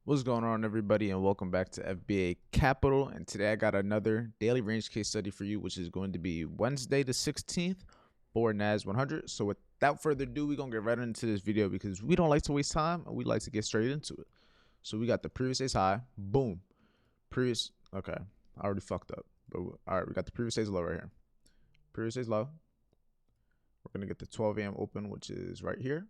What's going on, everybody, and welcome back to FBA Capital. And today I got another daily range case study for you, which is going to be Wednesday the 16th for NASDAQ 100. So without further ado, we're going to get right into this video because we don't like to waste time and we like to get straight into it. So we got the previous day's high, boom. Okay, I already fucked up. But all right, we got the previous day's low right here. Previous day's low. We're going to get the 12 a.m. open, which is right here.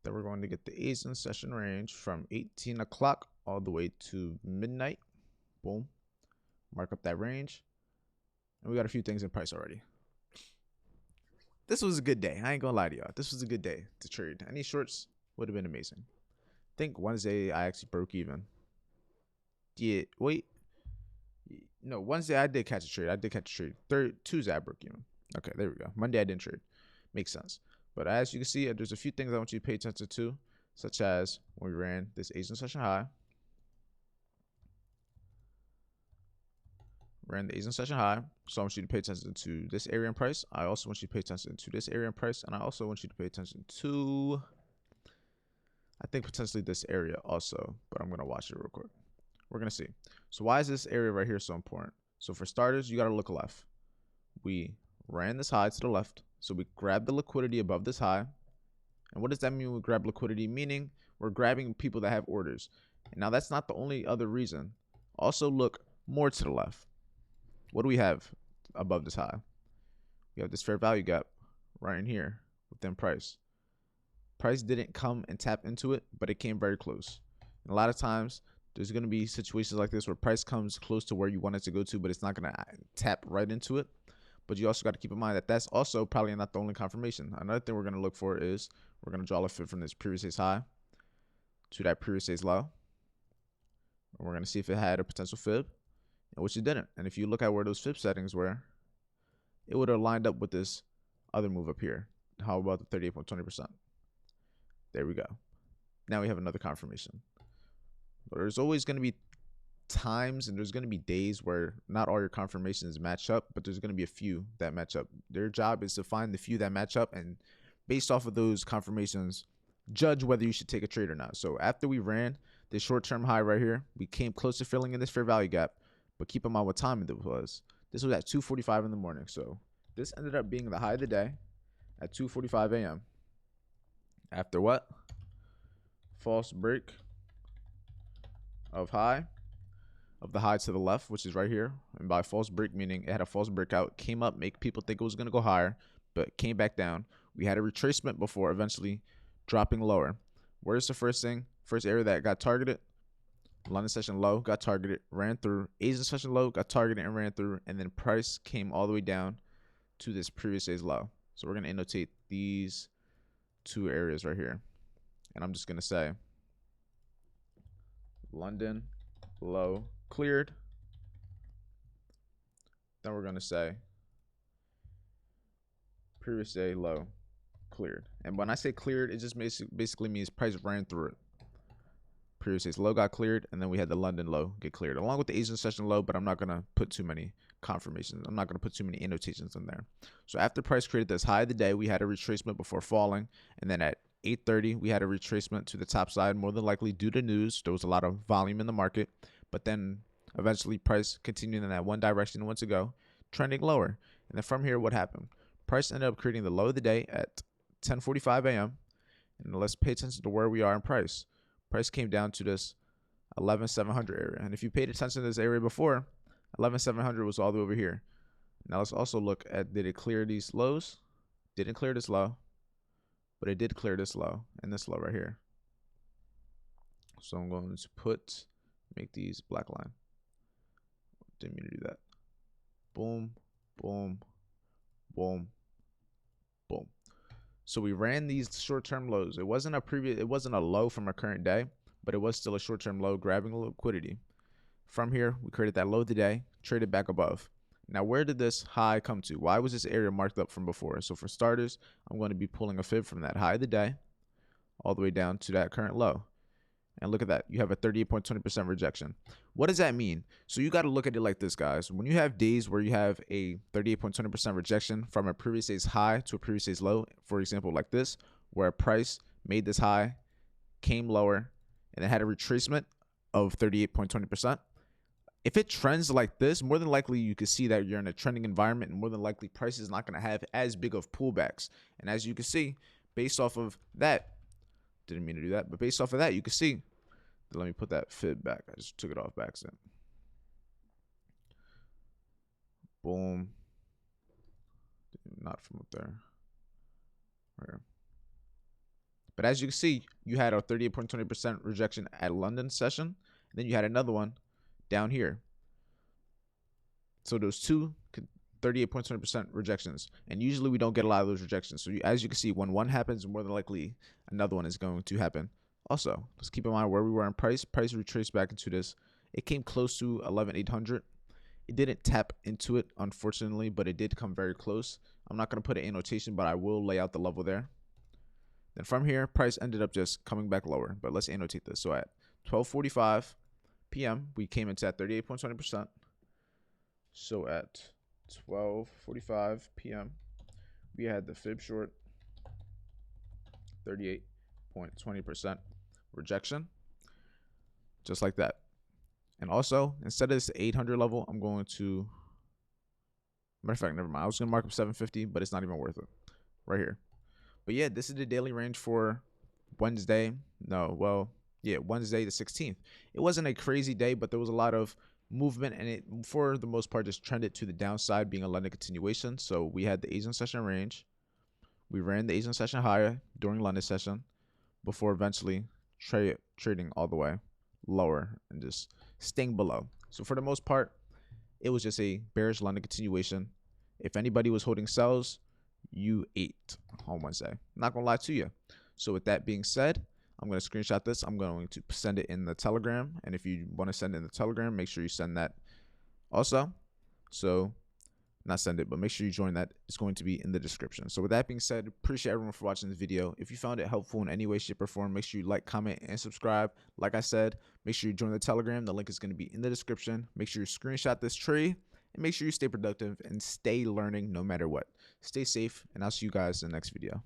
Then we're going to get the Asian session range from 18 o'clock all the way to midnight. Boom. Mark up that range. And we got a few things in price already. This was a good day. I ain't gonna lie to y'all. This was a good day to trade. Any shorts would have been amazing. I think Wednesday I actually broke even. Yeah, wait. No, Wednesday I did catch a trade. Tuesday I broke even. Okay, there we go. Monday I didn't trade. Makes sense. But as you can see, there's a few things I want you to pay attention to, such as when we ran this Asian session high. Ran the Asian session high. So I want you to pay attention to this area in price. I also want you to pay attention to this area in price. And I also want you to pay attention to, I think, potentially this area also. But I'm going to watch it real quick. We're going to see. So why is this area right here so important? So for starters, you got to look left. We ran this high to the left. So we grab the liquidity above this high. And what does that mean when we grab liquidity? Meaning we're grabbing people that have orders. And now that's not the only other reason. Also look more to the left. What do we have above this high? We have this fair value gap right in here within price. Price didn't come and tap into it, but it came very close. And a lot of times there's going to be situations like this where price comes close to where you want it to go to, but it's not going to tap right into it. But you also got to keep in mind that that's also probably not the only confirmation. Another thing we're going to look for is we're going to draw a fib from this previous day's high to that previous day's low. And we're going to see if it had a potential fib, which it didn't. And if you look at where those fib settings were, it would have lined up with this other move up here. How about the 38.20%? There we go. Now we have another confirmation. But there's always going to be times and there's going to be days where not all your confirmations match up, but there's going to be a few that match up. Their job is to find the few that match up, and based off of those confirmations, judge whether you should take a trade or not. So after we ran this short-term high right here, we came close to filling in this fair value gap, but keep in mind what time it was. This was at 2:45 in the morning. So this ended up being the high of the day at 2:45 a.m. After what? False break of high. Of the high to the left, which is right here. And by false break, meaning it had a false breakout, came up, make people think it was going to go higher, but came back down. We had a retracement before eventually dropping lower. Where's the first area that got targeted? London session low, got targeted, ran through. Asian session low, got targeted and ran through. And then price came all the way down to this previous day's low. So we're going to annotate these two areas right here. And I'm just going to say London low cleared. Then we're going to say previous day low cleared. And when I say cleared, it just basically means price ran through it. Previous day's low got cleared, and then we had the London low get cleared along with the Asian session low, but I'm not going to put too many confirmations. I'm not going to put too many annotations in there. So after price created this high of the day, we had a retracement before falling, and then at 8:30 we had a retracement to the top side, more than likely due to news. There was a lot of volume in the market, but then eventually price continued in that one direction once ago, trending lower. And then from here, what happened? Price ended up creating the low of the day at 10:45 a.m. And let's pay attention to where we are in price. Price came down to this 11,700 area. And if you paid attention to this area before, 11,700 was all the way over here. Now let's also look at, did it clear these lows? Didn't clear this low, but it did clear this low and this low right here. So I'm going to make these black line. Didn't mean to do that. Boom, boom, boom, boom. So we ran these short-term lows. It wasn't a low from our current day, but it was still a short-term low, grabbing liquidity. From here, we created that low today, traded back above. Now, where did this high come to? Why was this area marked up from before? So for starters, I'm going to be pulling a fib from that high of the day all the way down to that current low. And look at that. You have a 38.20% rejection. What does that mean? So you got to look at it like this, guys. When you have days where you have a 38.20% rejection from a previous day's high to a previous day's low, for example, like this, where a price made this high, came lower, and it had a retracement of 38.20%. If it trends like this, more than likely you could see that you're in a trending environment, and more than likely price is not going to have as big of pullbacks. And as you can see, based off of that, didn't mean to do that, but based off of that, you can see, let me put that fib back. I just took it off by accident. Boom. Not from up there. Right here. But as you can see, you had a 38.20% rejection at London session. And then you had another one down here. So those two 38.20% rejections. And usually we don't get a lot of those rejections. So as you can see, when one happens, more than likely another one is going to happen. Also, let's keep in mind where we were in price. Price retraced back into this. It came close to 11,800. It didn't tap into it, unfortunately, but it did come very close. I'm not going to put an annotation, but I will lay out the level there. Then from here, price ended up just coming back lower. But let's annotate this. So at 12:45 p.m., we came into at 38.20%. So at 12:45 p.m., we had the fib short 38.20% rejection, just like that. And also, instead of this 800 level, I'm going to, matter of fact, never mind. I was going to mark up 750, but it's not even worth it right here. But yeah, this is the daily range for Wednesday. Wednesday the 16th. It wasn't a crazy day, but there was a lot of movement, and it, for the most part, just trended to the downside, being a London continuation. So we had the Asian session range. We ran the Asian session higher during London session before eventually trading all the way lower and just staying below. So for the most part, it was just a bearish London continuation. If anybody was holding sells, you ate on Wednesday. Not gonna lie to you. So with that being said, I'm going to screenshot this. I'm going to send it in the Telegram. And if you want to send it in the Telegram, make sure you send that also. So not send it, but make sure you join that. It's going to be in the description. So with that being said, appreciate everyone for watching this video. If you found it helpful in any way, shape, or form, make sure you like, comment, and subscribe. Like I said, make sure you join the Telegram. The link is going to be in the description. Make sure you screenshot this trade, and make sure you stay productive and stay learning no matter what. Stay safe, and I'll see you guys in the next video.